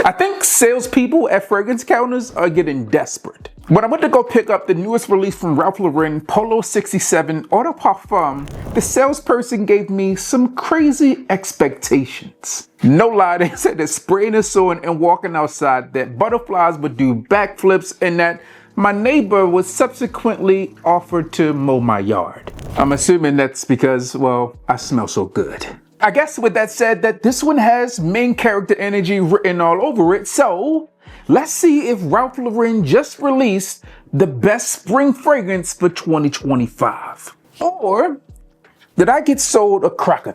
I think salespeople at fragrance counters are getting desperate. When I went to go pick up the newest release from Ralph Lauren, Polo 67 Eau de Parfum, the salesperson gave me some crazy expectations. No lie, they said that spraying this on and walking outside that butterflies would do backflips and that my neighbor was subsequently offered to mow my yard. I'm assuming that's because, well, I smell so good. I guess with that said, that this one has main character energy written all over it, so let's see if Ralph Lauren just released the best spring fragrance for 2025. Or did I get sold a crock of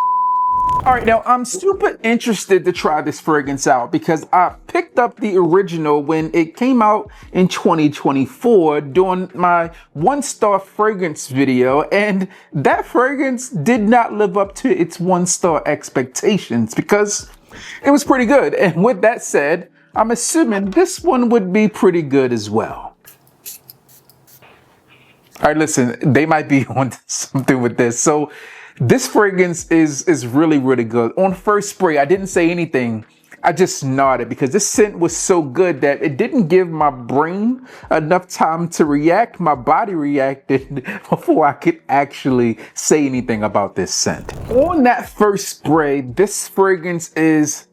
Alright, now I'm super interested to try this fragrance out because I picked up the original when it came out in 2024 during my 1-star fragrance video, and that fragrance did not live up to its 1-star expectations because it was pretty good. And with that said, I'm assuming this one would be pretty good as well. Alright, listen, they might be on something with this. So this fragrance is really, really good. On first spray, I didn't say anything. I just nodded because this scent was so good that it didn't give my brain enough time to react. My body reacted before I could actually say anything about this scent. On that first spray, this fragrance is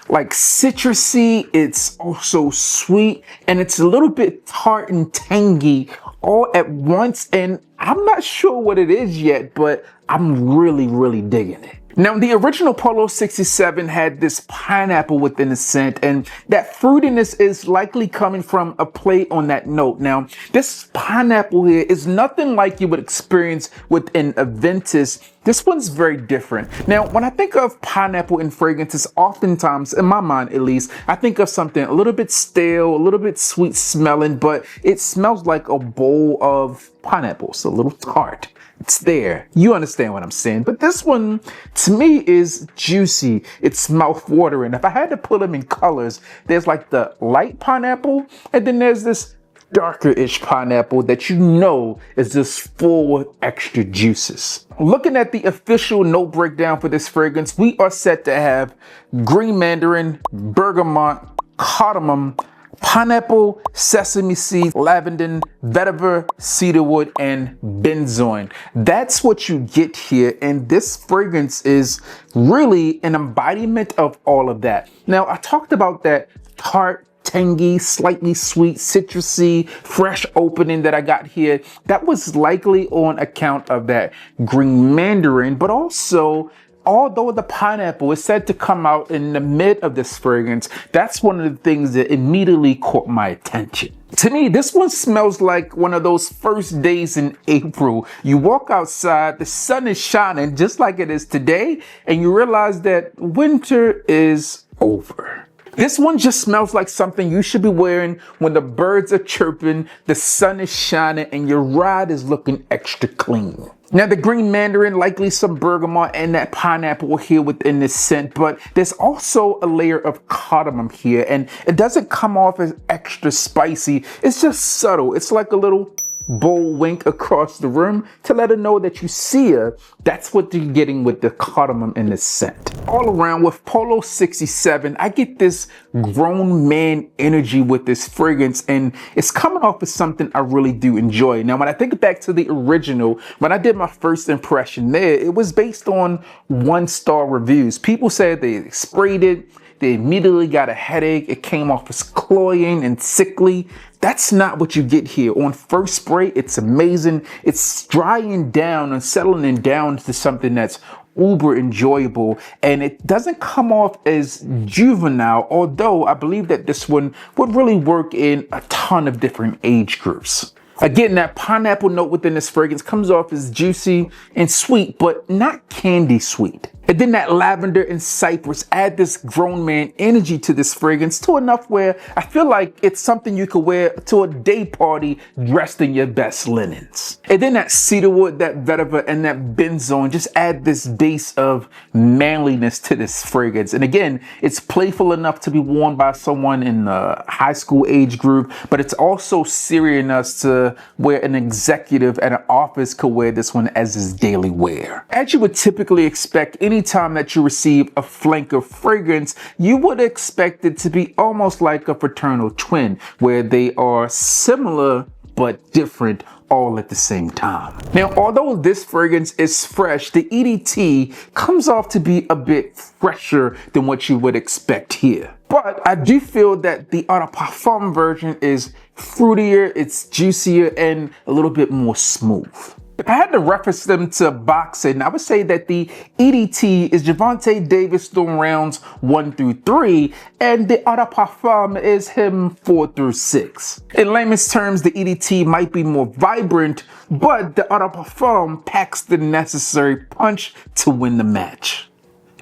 like citrusy, it's also sweet, and it's a little bit tart and tangy all at once, and I'm not sure what it is yet, but I'm really, really digging it. Now, the original Polo 67 had this pineapple within the scent, and that fruitiness is likely coming from a play on that note. Now, this pineapple here is nothing like you would experience within a Ventus. This one's very different. Now, when I think of pineapple in fragrances, oftentimes, in my mind at least, I think of something a little bit stale, a little bit sweet smelling, but it smells like a bowl of pineapples, a little tart. It's there. You understand what I'm saying. But this one, to me, is juicy. It's mouth-watering. If I had to put them in colors, there's like the light pineapple, and then there's this darker-ish pineapple that you know is just full with extra juices. Looking at the official note breakdown for this fragrance, we are set to have green mandarin, bergamot, cardamom, pineapple, sesame seed, lavender, vetiver, cedarwood, and benzoin. That's what you get here, and this fragrance is really an embodiment of all of that. Now, I talked about that tart, tangy, slightly sweet, citrusy, fresh opening that I got here. That was likely on account of that green mandarin, but also although the pineapple is said to come out in the mid of this fragrance, that's one of the things that immediately caught my attention. To me, this one smells like one of those first days in April. You walk outside, the sun is shining just like it is today, and you realize that winter is over. This one just smells like something you should be wearing when the birds are chirping, the sun is shining, and your ride is looking extra clean. Now, the green mandarin, likely some bergamot and that pineapple here within this scent, but there's also a layer of cardamom here, and it doesn't come off as extra spicy. It's just subtle. It's like a little bold wink across the room to let her know that you see her. That's what you're getting with the cardamom in this scent. All around with Polo 67, I get this grown man energy with this fragrance, and it's coming off as something I really do enjoy. Now, when I think back to the original, when I did my first impression there, it was based on 1-star reviews. People said they sprayed it, they immediately got a headache, it came off as cloying and sickly. That's not what you get here. On first spray, it's amazing. It's drying down and settling down to something that's uber enjoyable, and it doesn't come off as juvenile, although I believe that this one would really work in a ton of different age groups. Again, that pineapple note within this fragrance comes off as juicy and sweet, but not candy sweet. And then that lavender and cypress add this grown man energy to this fragrance to enough where I feel like it's something you could wear to a day party dressed in your best linens. And then that cedarwood, that vetiver, and that benzoin just add this base of manliness to this fragrance. And again, it's playful enough to be worn by someone in the high school age group, but it's also serious enough to to where an executive at an office could wear this one as his daily wear. As you would typically expect, anytime that you receive a flanker fragrance, you would expect it to be almost like a fraternal twin, where they are similar but different all at the same time. Now, although this fragrance is fresh, the EDT comes off to be a bit fresher than what you would expect here. But I do feel that the Eau de Parfum version is fruitier, it's juicier, and a little bit more smooth. If I had to reference them to boxing, I would say that the EDT is Gervonta Davis throwing rounds 1 through 3, and the Eau de Parfum is him 4 through 6. In layman's terms, the EDT might be more vibrant, but the Eau de Parfum packs the necessary punch to win the match.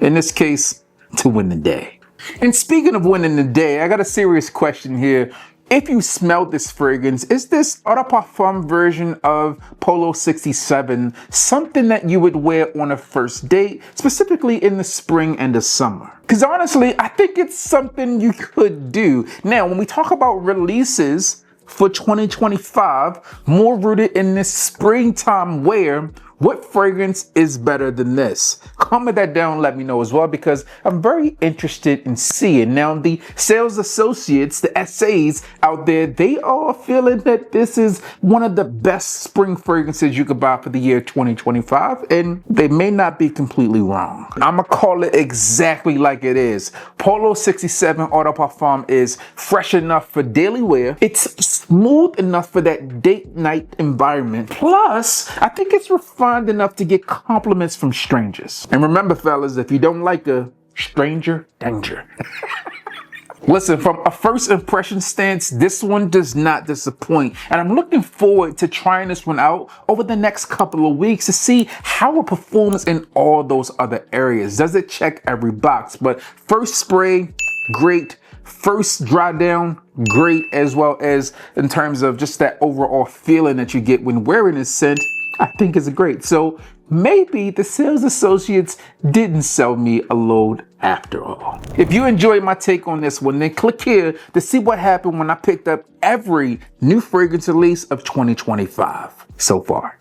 In this case, to win the day. And speaking of winning the day, I got a serious question here. If you smell this fragrance, is this Eau de Parfum version of Polo 67 something that you would wear on a first date, specifically in the spring and the summer? Because honestly, I think it's something you could do. Now, when we talk about releases for 2025, more rooted in this springtime wear, what fragrance is better than this? Comment that down and let me know as well, because I'm very interested in seeing. Now, the sales associates, the SAs out there, they are feeling that this is one of the best spring fragrances you could buy for the year 2025, and they may not be completely wrong. I'm gonna call it exactly like it is. Polo 67 Eau de Parfum is fresh enough for daily wear. It's smooth enough for that date night environment. Plus, I think it's refined enough to get compliments from strangers. And remember, fellas, if you don't like a stranger, danger. Listen, from a first impression stance, this one does not disappoint. And I'm looking forward to trying this one out over the next couple of weeks to see how it performs in all those other areas. Does it check every box? But first spray, great. First dry down, great, as well as in terms of just that overall feeling that you get when wearing this scent, I think is great. So maybe the sales associates didn't sell me a load after all. If you enjoyed my take on this one, then click here to see what happened when I picked up every new fragrance release of 2025 so far.